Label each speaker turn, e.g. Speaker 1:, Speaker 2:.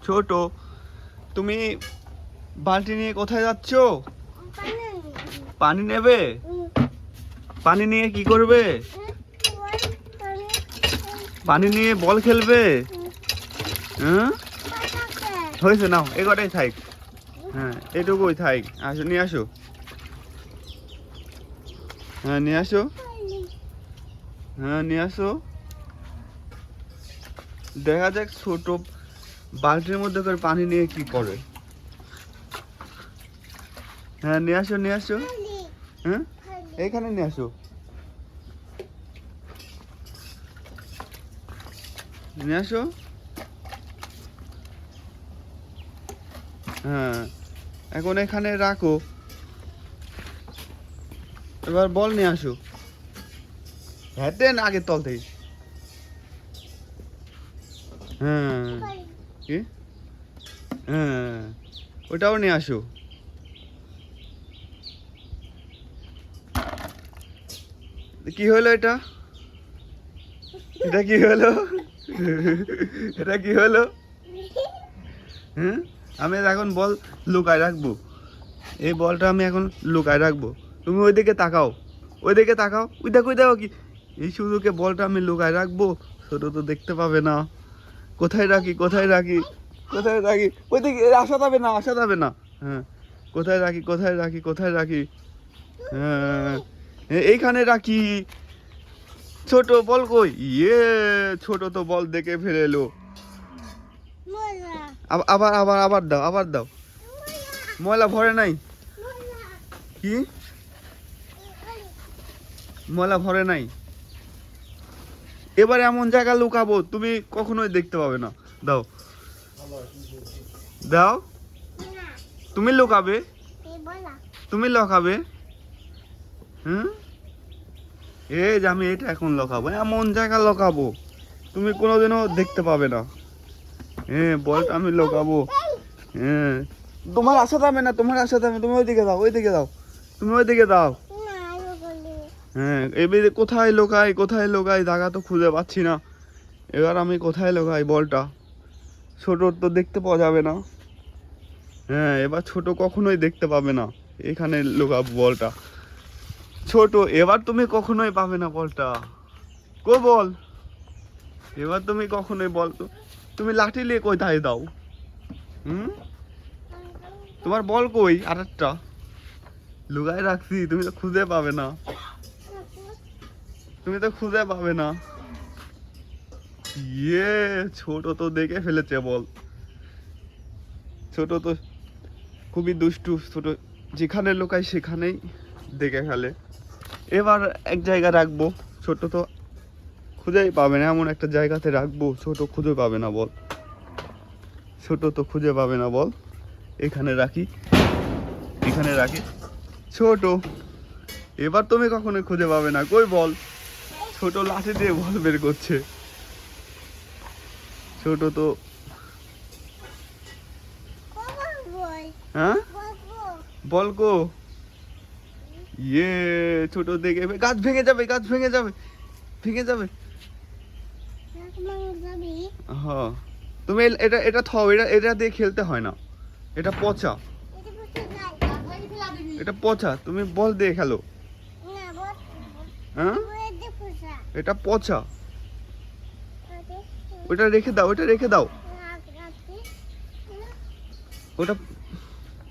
Speaker 1: ছোট, তুমি বালতি নিয়ে কোথায় যাচ্ছ? পানি নেবে? পানি নিয়ে কি করবে? পানি নিয়ে বল খেলবে? হ্যাঁ, হয়েছে, নাও এ কটাই থাক। হ্যাঁ, এটুকুই থাক। আসো, নিয়ে আসো। হ্যাঁ, নিয়ে আসো। হ্যাঁ, নিয়ে আসো। দেখা যাক ছোট বালতির মধ্যে করে পানি নিয়ে কি করে। হ্যাঁ, নিয়ে আসো, নিয়ে আসো। হ্যাঁ, এইখানে নিয়ে আসো। নিয়ে আসো। হ্যাঁ, এখন এখানে রাখো। এবার বল নিয়ে আসো। হ্যাঁ, দেন আগে তল থেকে। হ্যাঁ, কি? হ্যাঁ, ওটাও নিয়ে আসো। কি হলো এটা? এটা কি হলো? এটা কি হলো? হ্যাঁ, আমি এখন বল লুকায় রাখবো। এই বলটা আমি এখন লুকায় রাখবো। তুমি ওইদিকে তাকাও, ওইদিকে তাকাও। ওই দেখো, ওই দেখো কি, এই সুযোগে বলটা আমি লুকায় রাখবো। ছোট তো দেখতে পাবে না। কোথায় রাখি, কোথায় রাখি, কোথায় রাখি? ওইদিকে আসা যাবে না, আসা যাবে না। হ্যাঁ, কোথায় রাখি, কোথায় রাখি, কোথায় রাখি? হ্যাঁ, এইখানে রাখি। ছোট বল কই? ছোট তো বল দেখে ফেলে এলো। আবার আবার আবার দাও, আবার দাও। ময়লা ভরে নাই? কি ময়লা ভরে নাই? এবার এমন জায়গা লুকাবো তুমি কখনোই দেখতে পাবে না। দাও, দাও। তুমি লুকাবে, তুমি লুকাবে। হুম, এই যে আমি এটা এখন লুকাবো, এমন জায়গা লুকাবো তুমি কোনোদিনও দেখতে পাবে না। হ্যাঁ, বলটা আমি লুকাবো। হ্যাঁ, তোমার আসা যাবে না, তোমার আসা যাবে। তুমি ওইদিকে দাও, ওইদিকে দাও, তুমি ওইদিকে দাও। হ্যাঁ, এবারে কোথায় লোকাই, কোথায় লোকাই, জায়গা তো খুঁজে পাচ্ছি না। এবার আমি কোথায় লোকাই বলটা? ছোটোর তো দেখতে পাওয়া যাবে না। হ্যাঁ, এবার ছোট কখনোই দেখতে পাবে না। এখানে লোকাবো বলটা। ছোট, এবার তুমি কখনোই পাবে না বলটা। কো বল? এবার তুমি কখনোই বল তো, তুমি লাঠি নিয়ে কোথায় দাও? হুম, তোমার বল কই? আরেকটা লুকায় রাখছি, তুমি তো খুঁজে পাবে না। তুমি তো খুঁজে পাবে না। ছোট তো দেখে ফেলেছে বল। ছোট তো খুবই দুষ্টু। ছোট যেখানে লোকায় সেখানেই দেখে ফেলে। এবার এক জায়গায় রাখবো। ছোট তো খুঁজেই পাবে না, এমন একটা জায়গাতে রাখবো ছোট খুঁজে পাবে না বল। ছোট তো খুঁজে পাবে না বল। এখানে রাখি, এখানে রাখি। ছোট, এবার তুমি কখনোই খুঁজে পাবে না। কই বল? ছোট লাঠি দিয়ে বল বের করছে। ছোট তো, হ্যাঁ, বল গো। ছোট দেখে গাছ ভেঙে যাবে, গাছ ভেঙে যাবে, ভেঙে যাবে। হ্যাঁ, তুমি এটা এটা থাও, এটা এটা দিয়ে খেলতে হয় না। এটা পচা, এটা পচা। তুমি বল দিয়ে খেলো। হ্যাঁ, এটা পচা। ওটা রেখে দাও, ওটা রেখে দাও। ওটা